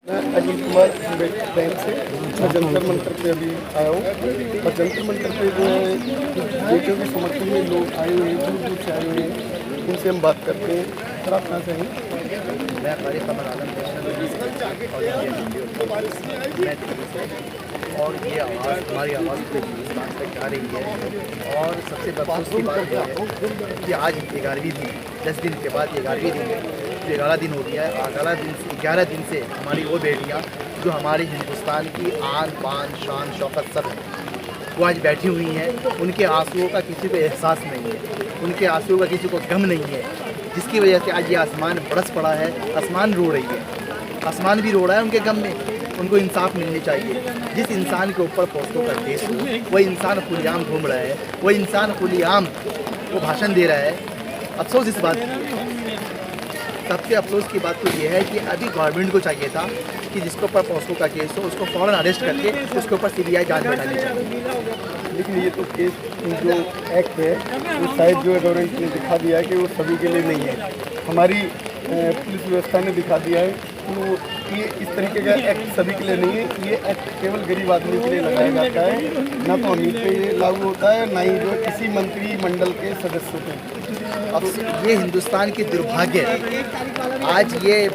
मैं अजीत कुमार बैंक से मैं जंतर मंतर पे अभी आया हूँ और जंतर मंतर पे जो है बेटियों के समर्थन में लोग आए हुए हैं, दूर दूर से आए हुए हैं, उनसे हम बात करते हैं। सर आप कहाँ से हैं? मैं हमारे कमर आलम मैं दिल्ली से और ये आवाज़ हमारी आवाज़ पूरे हिंदुस्तान तक जा रही है। और सबसे अफसोस की बात यह है कि आज 11वीं दिन 10 दिन के बाद 11वीं दिन है, 11 दिन हो गया है। 11 दिन से हमारी वो बेटियाँ जो हमारे हिंदुस्तान की आन बान शान शौकत सब है, वो आज बैठी हुई हैं। उनके आंसुओं का किसी को एहसास नहीं है, उनके आंसुओं का किसी को गम नहीं है, जिसकी वजह से आज ये आसमान बरस पड़ा है। आसमान रो रही है, आसमान भी रो रहा है उनके गम में। उनको इंसाफ मिलनी चाहिए। जिस इंसान के ऊपर पोस्टों का केस हो, वो इंसान खुलेआम घूम रहा है, वो इंसान खुलेआम वो भाषण दे रहा है। अफसोस इस बात की है, सबसे अफसोस की बात तो ये है कि अभी गवर्नमेंट को चाहिए था कि जिसके ऊपर पोस्टों का केस हो उसको फ़ौरन अरेस्ट करके उसके ऊपर CBI जांच बैठानी चाहिए। लेकिन ये तो केस जो एक्ट है वो शायद जो है गवर्नमेंट ने दिखा दिया है कि वो सभी के लिए नहीं है। हमारी पुलिस व्यवस्था ने दिखा दिया है तो ये इस तरीके का एक्ट सभी के लिए नहीं है। ये एक्ट केवल गरीब आदमी के लिए लगाया जाता है, ना तो अमीर पे ये लागू होता है, ना ही जो किसी मंत्रिमंडल के सदस्य पे। अब ये हिंदुस्तान की दुर्भाग्य है। आज ये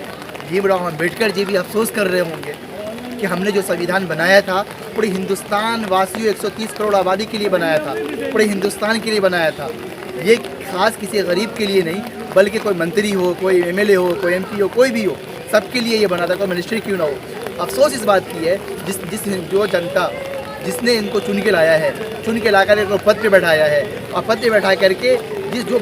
भीमराव अम्बेडकर जी भी अफसोस कर रहे होंगे कि हमने जो संविधान बनाया था पूरे हिंदुस्तान वासियों 130 करोड़ आबादी के लिए बनाया था, पूरे हिंदुस्तान के लिए बनाया था। ये खास किसी गरीब के लिए नहीं, बल्कि कोई मंत्री हो, कोई MLA हो, कोई MP हो, कोई भी हो, सबके लिए ये बना था, कोई मिनिस्ट्री क्यों ना हो। अफसोस इस बात की है जो जनता जिसने इनको चुन के लाया है, चुन के ला कर इनको पद पे बैठाया है, और पद पे बैठा करके जो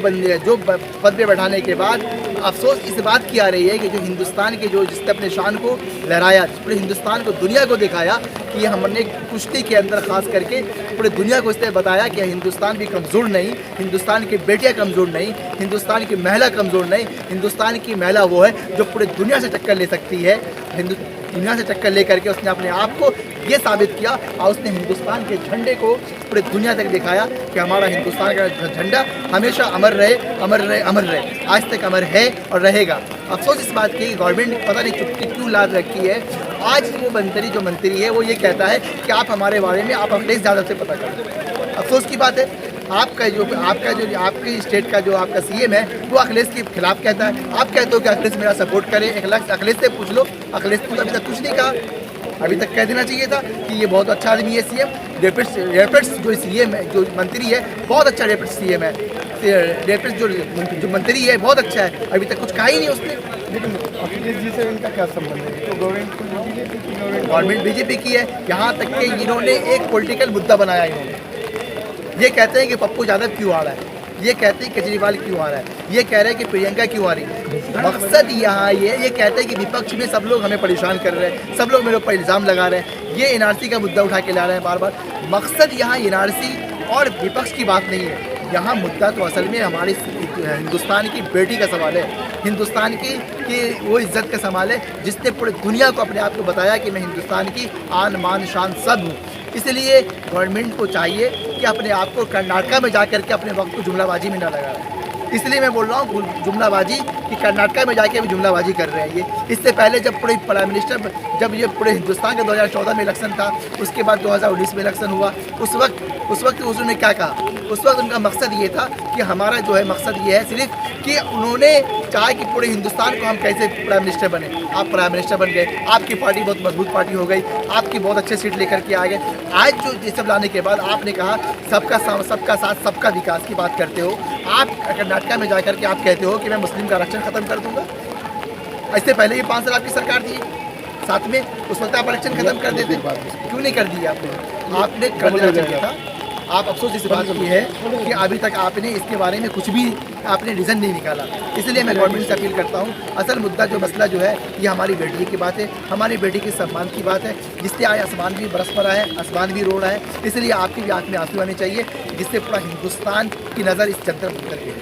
पद पे बैठाने के बाद अफसोस इस बात की आ रही है कि जो हिंदुस्तान के जिसने अपने शान को लहराया, पूरे हिंदुस्तान को दुनिया को दिखाया कि हमने कुश्ती के अंदर खास करके पूरे दुनिया को इसने बताया कि हिंदुस्तान भी कमज़ोर नहीं, हिंदुस्तान की बेटियां कमज़ोर नहीं, हिंदुस्तान की महिला कमज़ोर नहीं, हिंदुस्तान की महिला वो है जो पूरे दुनिया से टक्कर ले सकती है। दुनिया से टक्कर ले करके उसने अपने आप को ये साबित किया और उसने हिंदुस्तान के झंडे को पूरे दुनिया तक दिखाया कि हमारा हिंदुस्तान का झंडा हमेशा अमर रहे, अमर रहे, अमर रहे। आज तक अमर है और रहेगा। अफसोस इस बात की गवर्नमेंट पता नहीं चुप्पी क्यों लाद रखी है। आज वो मंत्री है वो ये कहता है कि आप हमारे बारे में आप अखिलेश यादव से पता करें। अफसोस की बात है आपके स्टेट का जो आपका CM है वो अखिलेश के खिलाफ कहता है। आप कहते हो कि अखिलेश मेरा सपोर्ट करे, अखिलेश से पूछ लो। अखिलेश ने अभी तक कुछ नहीं कहा, अभी तक कह देना चाहिए था कि ये बहुत अच्छा आदमी है CM। रेपिड्स जो CM है, जो मंत्री है बहुत अच्छा रेपिड्स CM है, रेपिड्स जो मंत्री है बहुत अच्छा है, अभी तक कुछ कहा ही नहीं उसने। लेकिन अखिलेश जी से इनका क्या संबंध है? तो गवर्नमेंट BJP की है। यहाँ तक कि इन्होंने एक पॉलिटिकल मुद्दा बनाया। इन्होंने ये कहते हैं कि पप्पू यादव क्यों आ रहा है, ये कहते हैं केजरीवाल क्यों आ रहा है, ये कह रहे हैं कि प्रियंका क्यों आ रही है। मकसद यहाँ ये कहते हैं कि विपक्ष में सब लोग हमें परेशान कर रहे हैं, सब लोग मेरे ऊपर इल्ज़ाम लगा रहे हैं, ये NRC का मुद्दा उठा के ला रहे हैं बार बार। मकसद यहाँ NRC और विपक्ष की बात नहीं है, यहाँ मुद्दा तो असल में हमारी हिंदुस्तान की बेटी का सवाल है, हिंदुस्तान की वो इज्जत का सवाल है जिसने पूरी दुनिया को अपने आप को बताया कि मैं हिंदुस्तान की आन मान शान सब हूँ। इसलिए गवर्नमेंट को चाहिए कि अपने आप को कर्नाटका में जाकर के अपने वक्त को जुमलाबाजी में ना लगाए। इसलिए मैं बोल रहा हूँ जुमलाबाजी कि कर्नाटका में जाके भी जुमलाबाजी कर रहे हैं ये। इससे पहले जब पूरे प्राइम मिनिस्टर जब ये पूरे हिंदुस्तान का 2014 में इलेक्शन था, उसके बाद 2019 में इलेक्शन हुआ, उस वक्त उन्होंने क्या कहा? उस वक्त उनका मकसद ये था कि हमारा जो है मकसद ये है सिर्फ कि उन्होंने चाहा कि पूरे हिंदुस्तान को हम कैसे प्राइम मिनिस्टर बने। आप प्राइम मिनिस्टर बन गए, आपकी पार्टी बहुत मजबूत पार्टी हो गई, आपकी बहुत अच्छे सीट लेकर के आ गए। आज जो ये सब लाने के बाद आपने कहा सबका साथ सबका विकास की बात करते हो। आप कर्नाटका में जाकर के आप कहते हो कि मैं मुस्लिम का आरक्षण खत्म कर दूंगा। इससे पहले ये 5 साल आपकी सरकार थी, साथ में उस वक्त आप आरक्षण खत्म कर देते, क्यों नहीं कर दिया आपने कर देना चाहिए था। आप अफसोस इस बात की है कि अभी तक आपने इसके बारे में कुछ भी आपने रीज़न नहीं निकाला। इसलिए मैं गवर्नमेंट से अपील करता हूँ, असल मुद्दा जो मसला जो है ये हमारी बेटी की बात है, हमारी बेटी के सम्मान की बात है, जिससे आज आसमान भी बरस पड़ा है, आसमान भी रो रहा है। इसलिए आपकी भी आँख में आंसू आने चाहिए जिससे पूरा हिंदुस्तान की नज़र इस जंतर मंतर पे है।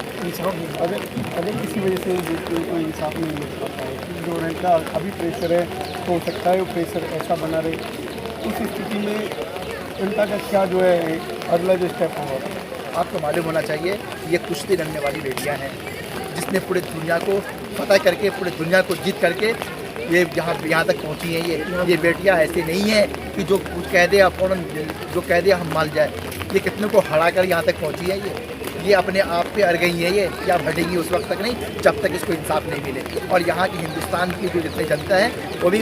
अगर किसी वजह से कोई इंसाफ नहीं मिल पाता है, गवर्नमेंट का अभी प्रेशर है, हो सकता है वो प्रेशर ऐसा बना रहे, उस स्थिति में जनता का क्या जो है अगला जो स्टेप होगा? आपको मालूम होना चाहिए ये कुश्ती लड़ने वाली बेटियां हैं जिसने पूरे दुनिया को फतह करके, पूरे दुनिया को जीत करके ये यहाँ तक पहुँची हैं। ये बेटियाँ ऐसे नहीं हैं कि जो कह दे फ़ौरन जो कह दे हम मान जाए। ये कितने को हरा कर यहाँ तक पहुँची है। ये अपने आप पे अड़ गई है। ये या हटेगी उस वक्त तक नहीं जब तक इसको इंसाफ नहीं मिले। और यहाँ की हिंदुस्तान की जो जितनी जनता है वो भी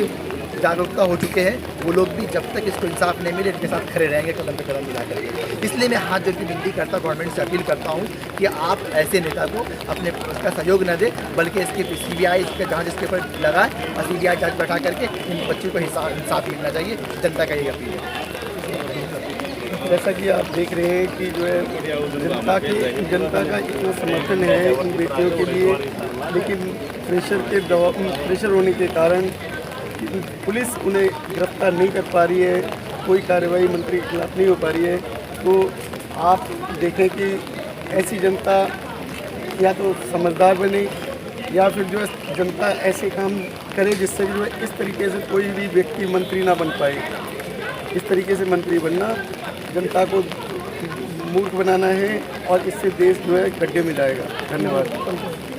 जागरूकता हो चुके हैं। वो लोग भी जब तक इसको इंसाफ नहीं मिले इनके साथ खड़े रहेंगे कदम पे कदम मिला करके। इसलिए मैं हाथ जोड़ के विनती करता हूँ, गवर्नमेंट से अपील करता हूँ कि आप ऐसे नेता को अपने उसका सहयोग न दे, बल्कि इसके CBI इसके जाँच इसके ऊपर लगाए और CBI जाँच बैठा करके इन बच्चों को इंसाफ मिलना चाहिए। जनता का यही अपील है। जैसा कि आप देख रहे हैं कि जो है जनता का इतना समर्थन है उन बेटियों के लिए, लेकिन प्रेशर होने के कारण पुलिस उन्हें गिरफ्तार नहीं कर पा रही है, कोई कार्रवाई मंत्री के खिलाफ नहीं हो पा रही है। तो आप देखें कि ऐसी जनता या तो समझदार बने या फिर जो है जनता ऐसे काम करे जिससे जो है इस तरीके से कोई भी व्यक्ति मंत्री ना बन पाए। इस तरीके से मंत्री बनना जनता को मूर्ख बनाना है और इससे देश जो है गड्ढे में जाएगा। धन्यवाद।